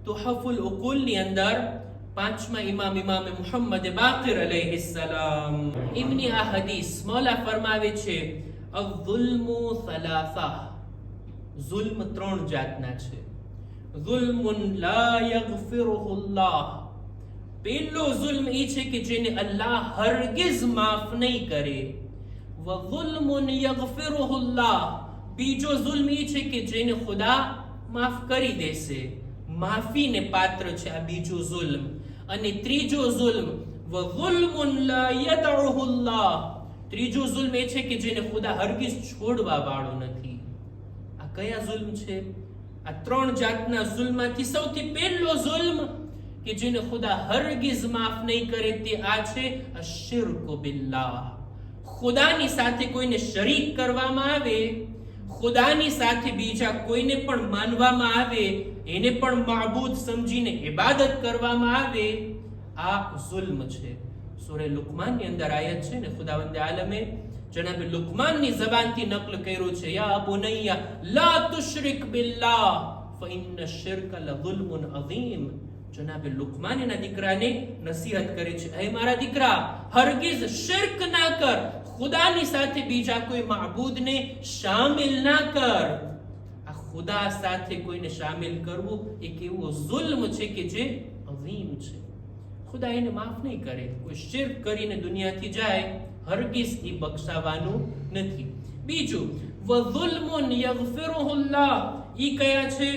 તુહફુલ ઉકુલની અંદર પાંચમા ઇમામ મુહમ્મદ બાકિર અલૈહિસ્સલામ એમની આ હદીસ મૌલા ફરમાવે છે, અઝુલ્મુ સલાસા, ઝુલ્મ ત્રણ જાતના છે. ઝુલ્મુન લા યગફિરુહુ અલ્લાહ, પહેલો ઝુલ્મ એ છે કે જેને અલ્લાહ હરગિઝ માફ નહીં કરે. વ ઝુલ્મુન યગફિરુહુ અલ્લાહ, બીજો ઝુલ્મ એ છે કે જેને ખુદા માફ કરી દેશે, માફીને પાત્ર છે આ બીજો ઝુલ્મ. અને ત્રીજો ઝુલ્મ વ ઝુલ્મુન લા યદઉહુ અલ્લાહ, ત્રીજો ઝુલ્મ એ છે કે જેને ખુદા હરગિઝ છોડવા વાળો નથી. આ કયા ઝુલ્મ છે? આ ત્રણ જાતના ઝુલ્મમાંથી સૌથી પહેલો ઝુલ્મ કે જેને ખુદા હરગિઝ માફ નહીં કરે તે આ છે અશિર્કુ બિલ્લાહ. ખુદાની સાથે કોઈને શરીક કરવામાં આવે, ખુદાની સાથે બીજા કોઈને પણ માનવામાં આવે, એને પણ માબૂદ સમજીને ઇબાદત કરવામાં આવે, આ ઝુલ્મ છે. સૂરે લુકમાનની અંદર આયત છે ને, ખુદાવંદ આલમે જનાબે લુકમાનની ઝબાનથી નકલ કર્યું છે, યા બુનૈયા લા તુશરિક બિલ્લાહ ફઇન્ન શિર્ક લઝુલ્મુન અઝીમ. જનાબે લુકમાન એના દીકરાને નસીહત કરે છે, હે મારા દીકરા, હરગિઝ શિર્ક ના કર, ખુદાની સાથે બીજા કોઈ માબૂદને શામિલ ના કર. આ ખુદા સાથે કોઈને શામિલ કરવું એક એવો ઝુલ્મ છે કે જે અઝીમ છે. ખુદા એને માફ નહીં કરે. કોઈ શિર્ક કરીને દુનિયાથી જાય, હરગિઝ એ બક્ષાવાનું નથી. બીજું વઝુલ્મુન યગફિરુહુ અલ્લાહ, ઈ કયા છે?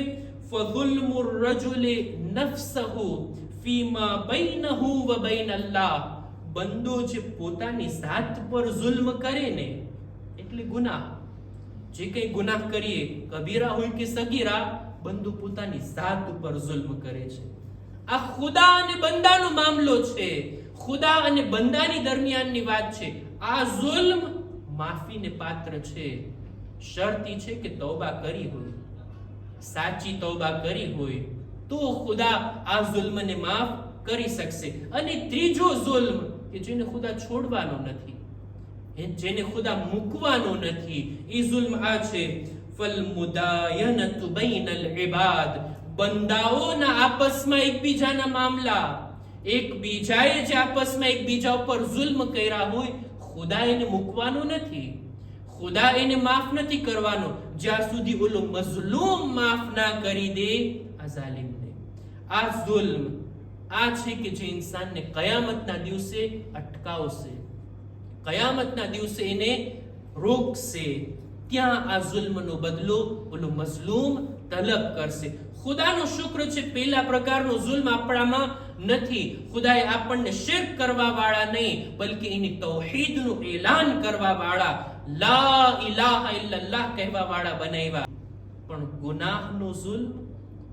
ફઝુલ્મુ રજુલિ નફસહુ ફીમા બૈનહુ વ બૈન અલ્લાહ, બંદો જે પોતાની જાત પર ઝુલ્મ કરે ને, એટલે ગુનાહ. જે કઈ ગુનાહ કરીએ, કબીરા હોય કે સગીરા, બંદો પોતાની જાત ઉપર ઝુલ્મ કરે છે. આ ખુદા અને બંદાનો મામલો છે, ખુદા અને બંદાની દરમિયાનની વાત છે. આ ઝુલ્મ માફીને પાત્ર છે. શરત છે કે તૌબા કરી હોય, સાચી તૌબા કરી હોય તો ખુદા આ ઝુલ્મને માફ કરી શકશે. અને ત્રીજો ઝુલ્મ કે જેને ખુદા છોડવાનો નથી, જેને ખુદા મૂકવાનો નથી, એ ઝુલ્મ આ છે ફલ મુદાયનતુ બૈનલ ઇબાદ, બંદાઓના આપસમાં એકબીજાના મામલા, એકબીજાએ જે આપસમાં એકબીજા ઉપર ઝુલ્મ કર્યા હોય, ખુદા એને મૂકવાનો નથી, ખુદા એને માફ નથી કરવાનો જ્યાં સુધી ઓલો મઝલૂમ માફ ના કરી દે આ જાલિમને. આ ઝુલ્મ આ છે કે જે ઇન્સાનને કયામતના દિવસે અટકાવશે, કયામતના દિવસે એને રોકશે. ત્યાં આ ઝુલ્મનો બદલો ઓલો મઝલૂમ તલબ કરશે. ખુદાનો શુક્ર છે, પહેલા પ્રકારનો ઝુલ્મ આપણામાં નથી. ખુદાએ આપણને શિર્ક કરવા વાળા નહીં, બલકે એની તૌહીદનું એલાન કરવા વાળા, લા ઇલાહા ઇલ્લલ્લાહ કહેવા વાળા બનાવ્યા. પણ ગુનાહનો ઝુલ્મ,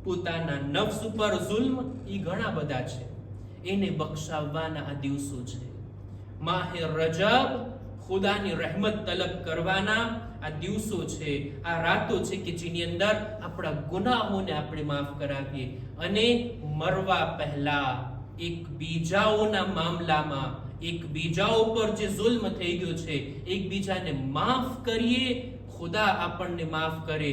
પોતાના નફ્સ ઉપર ઝુલ્મ, એ ઘણા બધા છે. એને બક્ષાવવાના આ દિવસો છે. માહે રજબ, ખુદાની રહેમત તલબ કરવાના આ દિવસો છે, આ રાતો છે કે જેની અંદર આપણા ગુનાહોને આપણે માફ કરાવીએ. અને મરવા પહેલા એકબીજાઓના મામલામાં, એકબીજા ઉપર જે ઝુલ્મ થઈ ગયો છે, એકબીજાને માફ કરીએ. ખુદા આપણને માફ કરે.